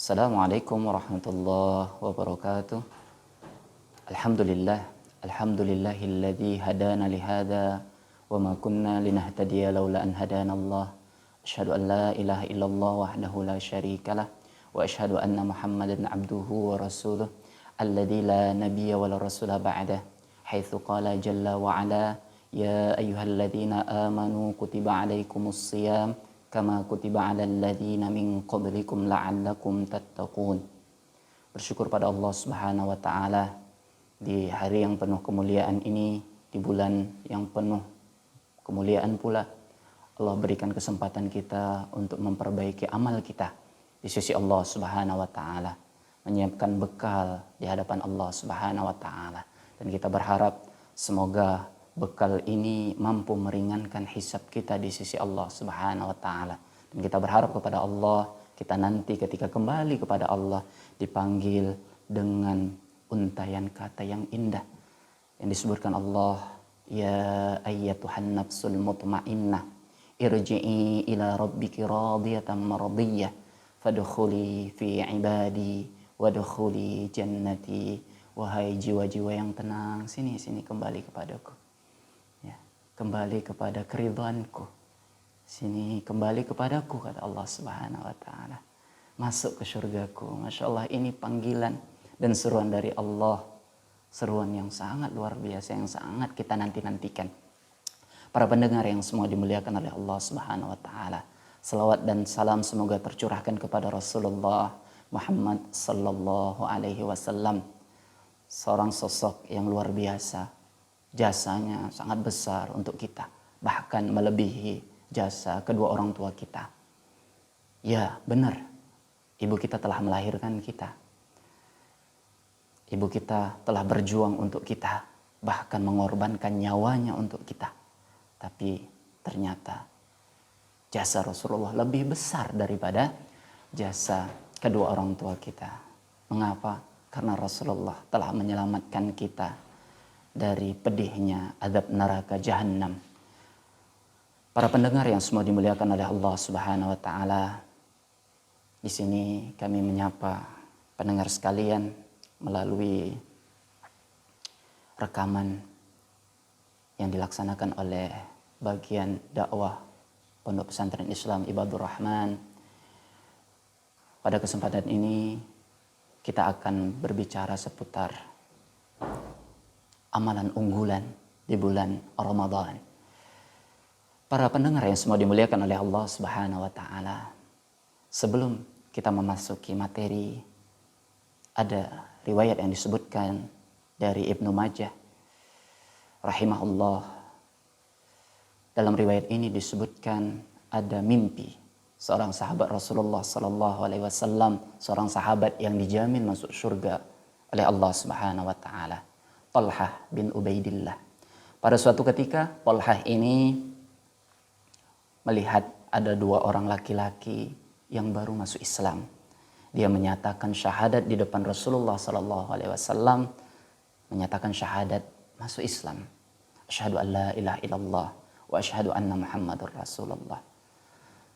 Assalamualaikum warahmatullahi wabarakatuh. Alhamdulillahilladzi hadana lihada wa ma kunna linahtadiya laula an hadana Allah. Asyhadu an la ilaha illallah wahdahu la syarikalah wa asyhadu anna Muhammadan abduhu wa rasuluh alladzi la nabiyya wa la rasula ba'dah. Haitsu qala jalla wa ala ya ayyuhalladzina amanu kutiba alaikumus shiyam kama kutiba 'alal ladzina min qablikum la'allakum tattaqun. Bersyukur pada Allah Subhanahu wa taala di hari yang penuh kemuliaan ini, di bulan yang penuh kemuliaan pula. Allah berikan kesempatan kita untuk memperbaiki amal kita di sisi Allah Subhanahu wa taala, menyiapkan bekal di hadapan Allah Subhanahu wa taala, dan kita berharap semoga bekal ini mampu meringankan hisab kita di sisi Allah Subhanahu wa taala. Dan kita berharap kepada Allah, kita nanti ketika kembali kepada Allah dipanggil dengan untayan kata yang indah yang disebutkan Allah, ya ayyatuhan nafsul mutmainnah irji'i ila rabbiki radiyatan mardiyah fadkhuli fi ibadi wadkhuli jannati. Wahai jiwa-jiwa yang tenang, sini kembali kepadaku. Kembali kepada keridhaanku. Sini kembali kepadaku, kata Allah Subhanahu wa taala. Masuk ke surgaku. Masya Allah, ini panggilan dan seruan dari Allah. Seruan yang sangat luar biasa, yang sangat kita nanti-nantikan. Para pendengar yang semua dimuliakan oleh Allah Subhanahu wa taala. Salawat dan salam semoga tercurahkan kepada Rasulullah Muhammad sallallahu alaihi wasallam. Seorang sosok yang luar biasa. Jasanya sangat besar untuk kita, bahkan melebihi jasa kedua orang tua kita. Ya, benar. Ibu kita telah melahirkan kita. Ibu kita telah berjuang untuk kita, bahkan mengorbankan nyawanya untuk kita. Tapi ternyata jasa Rasulullah lebih besar daripada jasa kedua orang tua kita. Mengapa? Karena Rasulullah telah menyelamatkan kita dari pedihnya azab neraka Jahannam. Para pendengar yang semua dimuliakan oleh Allah Subhanahu wa taala, di sini kami menyapa pendengar sekalian melalui rekaman yang dilaksanakan oleh bagian dakwah Pondok Pesantren Islam Ibadur Rahman. Pada kesempatan ini kita akan berbicara seputar amalan unggulan di bulan Ramadan. Para pendengar yang semua dimuliakan oleh Allah Subhanahu wa taala, sebelum kita memasuki materi, ada riwayat yang disebutkan dari Ibnu Majah rahimahullah. Dalam riwayat ini disebutkan ada mimpi seorang sahabat Rasulullah sallallahu alaihi wasallam, seorang sahabat yang dijamin masuk surga oleh Allah Subhanahu wa taala. Talhah bin Ubaidillah. Pada suatu ketika Talhah ini melihat ada dua orang laki-laki yang baru masuk Islam. Dia menyatakan syahadat di depan Rasulullah sallallahu alaihi wasallam, menyatakan syahadat masuk Islam. Asyhadu an la ilaha illallah wa asyhadu anna Muhammadur Rasulullah.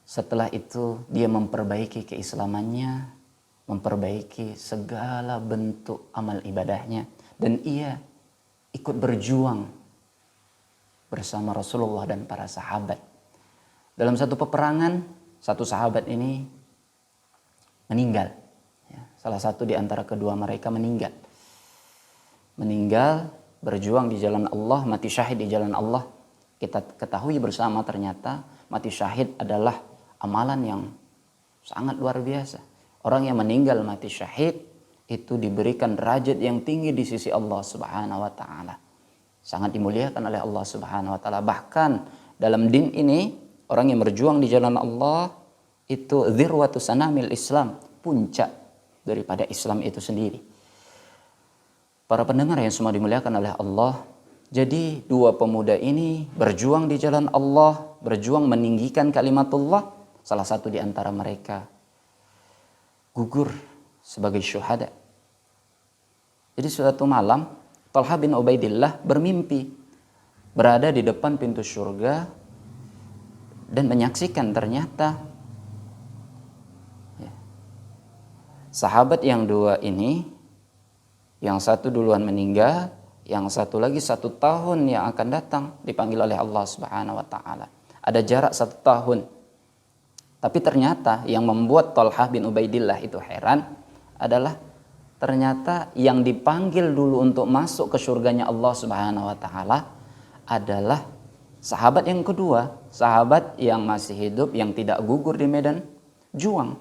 Setelah itu dia memperbaiki keislamannya, memperbaiki segala bentuk amal ibadahnya, dan ia ikut berjuang bersama Rasulullah dan para sahabat. Dalam satu peperangan, satu sahabat ini meninggal. Salah satu di antara kedua mereka meninggal. Meninggal berjuang di jalan Allah, mati syahid di jalan Allah. Kita ketahui bersama ternyata mati syahid adalah amalan yang sangat luar biasa. Orang yang meninggal mati syahid itu diberikan derajat yang tinggi di sisi Allah Subhanahu wa taala. Sangat dimuliakan oleh Allah Subhanahu wa taala. Bahkan dalam din ini, orang yang berjuang di jalan Allah itu dzirwatu sanamil Islam, puncak daripada Islam itu sendiri. Para pendengar yang semua dimuliakan oleh Allah, jadi dua pemuda ini berjuang di jalan Allah, berjuang meninggikan kalimatullah. Salah satu di antara mereka gugur sebagai syuhada. Jadi suatu malam Talhah bin Ubaidillah bermimpi berada di depan pintu surga dan menyaksikan ternyata sahabat yang dua ini, yang satu duluan meninggal, yang satu lagi 1 tahun yang akan datang dipanggil oleh Allah Subhanahu wa taala. Ada jarak 1 tahun. Tapi ternyata yang membuat Thalhah bin Ubaidillah itu heran adalah ternyata yang dipanggil dulu untuk masuk ke surganya Allah Subhanahu wa taala adalah sahabat yang kedua, sahabat yang masih hidup, yang tidak gugur di medan juang.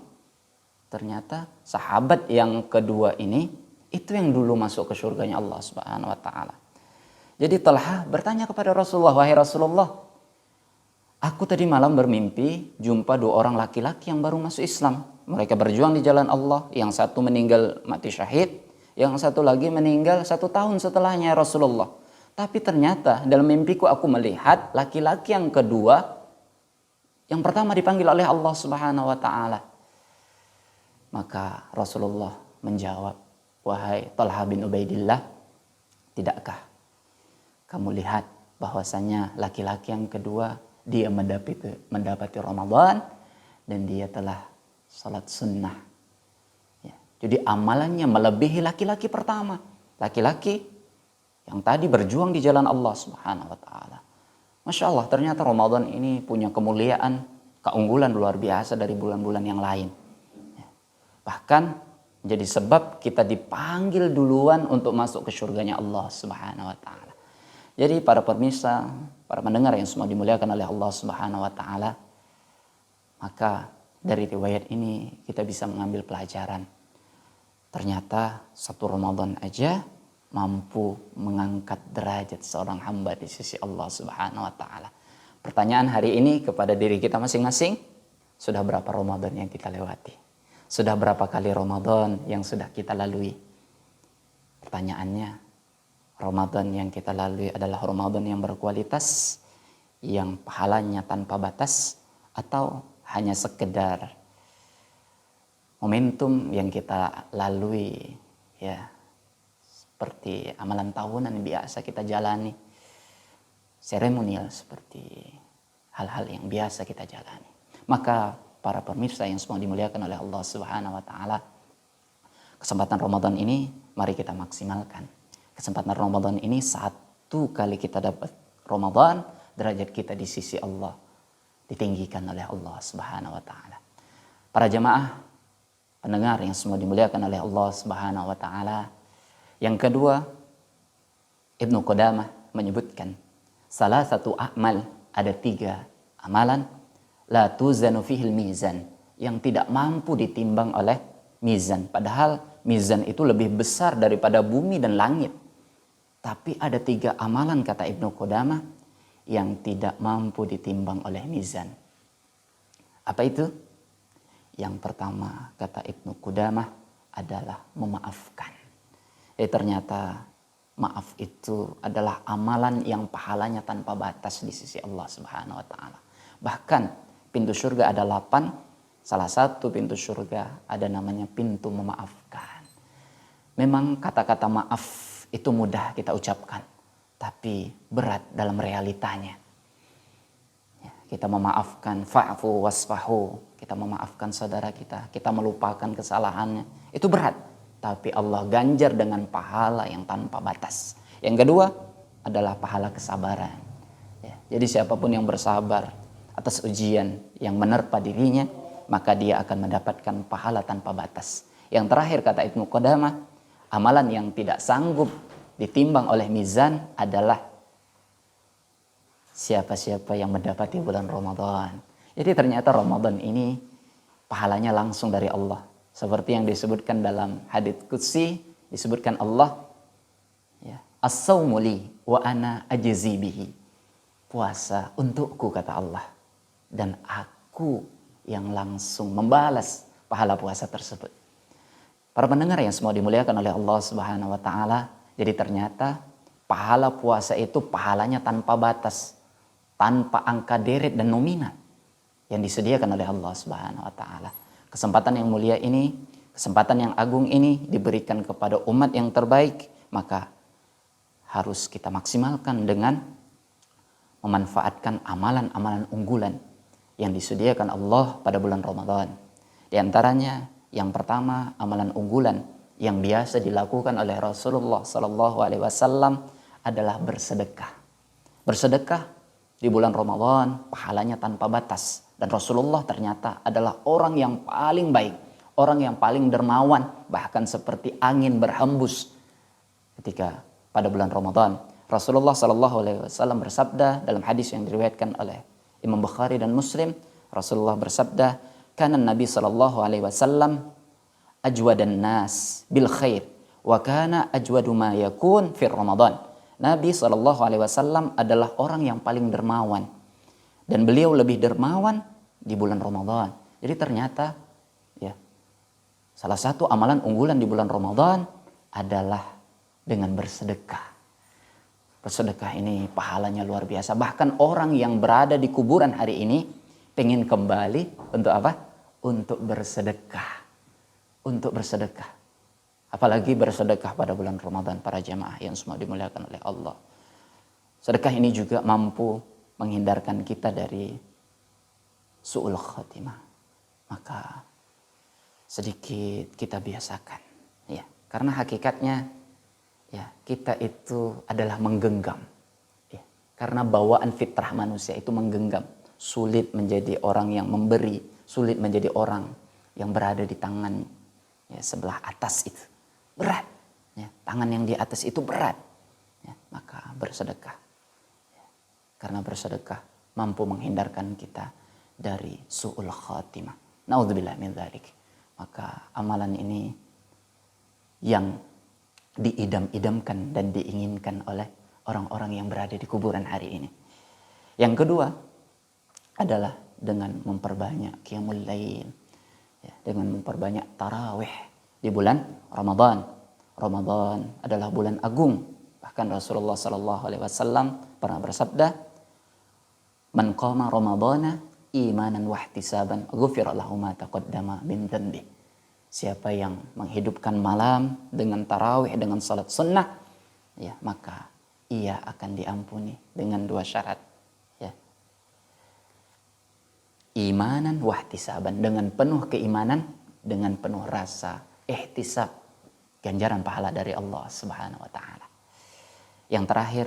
Ternyata sahabat yang kedua ini itu yang dulu masuk ke surganya Allah Subhanahu wa taala. Jadi Thalhah bertanya kepada Rasulullah, "Wahai Rasulullah, aku tadi malam bermimpi jumpa 2 orang laki-laki yang baru masuk Islam. Mereka berjuang di jalan Allah, yang satu meninggal mati syahid, yang satu lagi meninggal 1 tahun setelahnya Rasulullah. Tapi ternyata dalam mimpiku aku melihat laki-laki yang kedua, yang pertama dipanggil oleh Allah Subhanahu wa taala." Maka Rasulullah menjawab, "Wahai Thalhah bin Ubaidillah, tidakkah kamu lihat bahwasanya laki-laki yang kedua dia mendapati Ramadan dan dia telah salat sunnah. Ya, jadi amalannya melebihi laki-laki pertama. Laki-laki yang tadi berjuang di jalan Allah Subhanahu wa taala. Masya Allah, ternyata Ramadan ini punya kemuliaan, keunggulan luar biasa dari bulan-bulan yang lain. Ya, bahkan jadi sebab kita dipanggil duluan untuk masuk ke surganya Allah Subhanahu wa taala. Jadi para pemirsa, para pendengar yang semua dimuliakan oleh Allah Subhanahu wa taala, maka dari riwayat ini kita bisa mengambil pelajaran. Ternyata 1 Ramadan aja mampu mengangkat derajat seorang hamba di sisi Allah Subhanahu wa taala. Pertanyaan hari ini kepada diri kita masing-masing, sudah berapa Ramadan yang kita lewati? Sudah berapa kali Ramadan yang sudah kita lalui? Pertanyaannya, Ramadan yang kita lalui adalah Ramadan yang berkualitas, yang pahalanya tanpa batas, atau hanya sekedar momentum yang kita lalui, ya, seperti amalan tahunan yang biasa kita jalani, seremonial seperti hal-hal yang biasa kita jalani. Maka para pemirsa yang semua dimuliakan oleh Allah Subhanahu wa taala, kesempatan Ramadan ini mari kita maksimalkan. Kesempatan Ramadan ini 1 kali kita dapat Ramadan, derajat kita di sisi Allah ditinggikan oleh Allah Subhanahu wa taala. Para jamaah pendengar yang semua dimuliakan oleh Allah Subhanahu wa taala. Yang kedua, Ibnu Qudamah menyebutkan salah satu amal, ada 3 amalan la tuzanu fihil mizan, yang tidak mampu ditimbang oleh mizan. Padahal mizan itu lebih besar daripada bumi dan langit. Tapi ada 3 amalan kata Ibnu Qudamah yang tidak mampu ditimbang oleh mizan. Apa itu? Yang pertama kata Ibnu Qudamah adalah memaafkan. Ternyata maaf itu adalah amalan yang pahalanya tanpa batas di sisi Allah Subhanahu wa taala. Bahkan pintu surga ada 8, salah satu pintu surga ada namanya pintu memaafkan. Memang kata-kata maaf itu mudah kita ucapkan, tapi berat dalam realitanya. Ya, kita memaafkan, fa'fu wasfahu, kita memaafkan saudara kita melupakan kesalahannya, itu berat. Tapi Allah ganjar dengan pahala yang tanpa batas. Yang kedua adalah pahala kesabaran. Ya, jadi siapapun yang bersabar atas ujian yang menerpa dirinya, maka dia akan mendapatkan pahala tanpa batas. Yang terakhir kata Ibnu Qudamah, amalan yang tidak sanggup ditimbang oleh mizan adalah siapa-siapa yang mendapati bulan Ramadan. Jadi ternyata Ramadan ini pahalanya langsung dari Allah. Seperti yang disebutkan dalam hadits qudsi, disebutkan Allah, ya, as-saumu li wa ana ajzi bihi. Puasa untukku kata Allah, dan aku yang langsung membalas pahala puasa tersebut. Para pendengar yang semua dimuliakan oleh Allah Subhanahu wa taala, jadi ternyata pahala puasa itu pahalanya tanpa batas, tanpa angka deret dan nominal yang disediakan oleh Allah Subhanahu wa taala. Kesempatan yang mulia ini, kesempatan yang agung ini diberikan kepada umat yang terbaik, maka harus kita maksimalkan dengan memanfaatkan amalan-amalan unggulan yang disediakan Allah pada bulan Ramadan. Di antaranya Yang pertama, amalan unggulan yang biasa dilakukan oleh Rasulullah Sallallahu Alaihi Wasallam adalah bersedekah. Bersedekah di bulan Ramadan pahalanya tanpa batas. Dan Rasulullah ternyata adalah orang yang paling baik, orang yang paling dermawan, bahkan seperti angin berhembus ketika pada bulan Ramadan. Rasulullah Sallallahu Alaihi Wasallam bersabda dalam hadis yang diriwayatkan oleh Imam Bukhari dan Muslim. Rasulullah bersabda, "Kana Nabi Sallallahu Alaihi Wasallam ajwadan nas bil khair wa kana ajwadu ma yakun fi Ramadan." Nabi Sallallahu Alaihi Wasallam adalah orang yang paling dermawan dan beliau lebih dermawan di bulan Ramadan. Jadi ternyata ya, salah satu amalan unggulan di bulan Ramadan adalah dengan bersedekah. Bersedekah ini pahalanya luar biasa. Bahkan orang yang berada di kuburan hari ini pengen kembali untuk apa? Untuk bersedekah. Untuk bersedekah. Apalagi bersedekah pada bulan Ramadan, para jemaah yang semua dimuliakan oleh Allah. Sedekah ini juga mampu menghindarkan kita dari su'ul khatimah. Maka sedikit kita biasakan. Ya, karena hakikatnya ya, kita itu adalah menggenggam. Ya, karena bawaan fitrah manusia itu menggenggam. Sulit menjadi orang yang memberi, sulit menjadi orang yang berada di tangan ya, sebelah atas itu. Berat. Ya, tangan yang di atas itu berat. Ya, maka bersedekah. Ya, karena bersedekah mampu menghindarkan kita dari su'ul khatimah. Na'udzubillah min dzalik. Maka amalan ini yang diidam-idamkan dan diinginkan oleh orang-orang yang berada di kuburan hari ini. Yang kedua adalah dengan memperbanyak qiyamul lail, ya, dengan memperbanyak tarawih di bulan Ramadan. Ramadan adalah bulan agung. Bahkan Rasulullah Sallallahu Alaihi Wasallam pernah bersabda, "Man qama Ramadana imanan wahtisaban, ghufira lahu ma taqaddama min dhanbi." Siapa yang menghidupkan malam dengan tarawih, dengan salat sunnah, ya, maka ia akan diampuni dengan dua syarat. Ya. Imanan wahtisaban, dengan penuh keimanan, dengan penuh rasa ihtisab, ganjaran pahala dari Allah Subhanahu wa taala. Yang terakhir,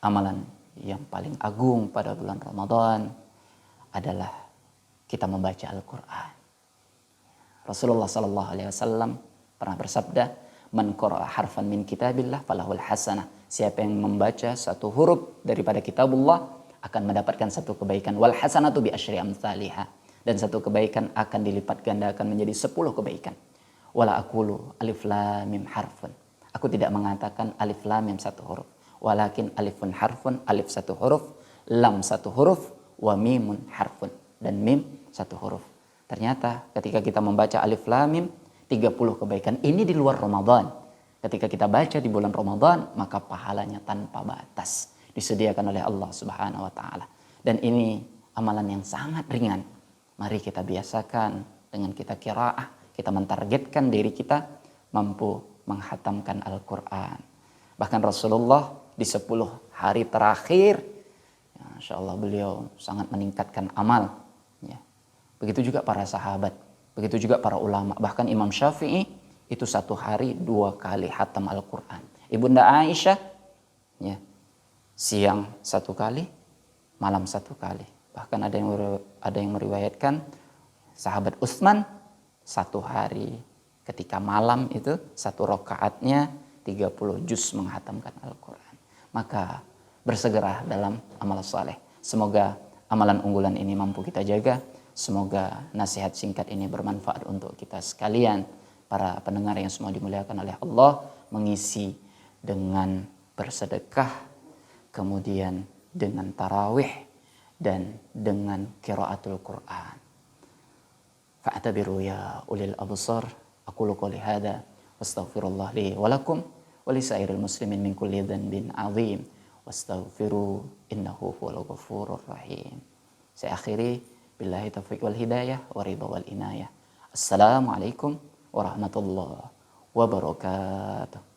amalan yang paling agung pada bulan Ramadan adalah kita membaca Al-Qur'an. Rasulullah sallallahu alaihi wasallam pernah bersabda, "Man qara'a harfan min kitabillah falahul hasanah." Siapa yang membaca satu huruf daripada kitabullah akan mendapatkan satu kebaikan. Wal hasanatu bi asyri amsalihha. Dan satu kebaikan akan dilipat gandakan menjadi 10 kebaikan. Wala aqulu alif lam mim harfun. Aku tidak mengatakan alif lam mim satu huruf. Walakin alifun harfun, alif satu huruf, lam satu huruf, wa mimun harfun. Dan mim satu huruf. Ternyata ketika kita membaca alif lam mim, 30 kebaikan. Ini di luar Ramadan. Ketika kita baca di bulan Ramadan, maka pahalanya tanpa batas. Disediakan oleh Allah Subhanahu wa taala. Dan ini amalan yang sangat ringan. Mari kita biasakan dengan kita qiraah. Kita mentargetkan diri kita mampu menghatamkan Al-Quran. Bahkan Rasulullah di 10 hari terakhir, ya, Insya Allah beliau sangat meningkatkan amal. Ya. Begitu juga para sahabat, begitu juga para ulama. Bahkan Imam Syafi'i itu 1 hari 2 kali hatam Al-Quran. Ibunda Aisyah, ya, siang 1 kali, malam 1 kali. Bahkan ada yang meriwayatkan sahabat Utsman 1 hari ketika malam itu 1 rakaatnya 30 juz menghatamkan Al-Quran. Maka bersegera dalam amal saleh. Semoga amalan unggulan ini mampu kita jaga. Semoga nasihat singkat ini bermanfaat untuk kita sekalian. Para pendengar yang semua dimuliakan oleh Allah. Mengisi dengan bersedekah. Kemudian dengan tarawih. Dan dengan qiraatul Quran. Fa'tabiru ya ulil absar. Aqulu qouli hadza wastaghfirullah li wa lakum wa lisairil muslimin min kulli dhanbin 'adzim wastaghfiru innahu huwal ghafurur rahim. Saya akhiri billahi taufiq wal hidayah wa ridha wal inayah. Assalamualaikum warahmatullahi wabarakatuh.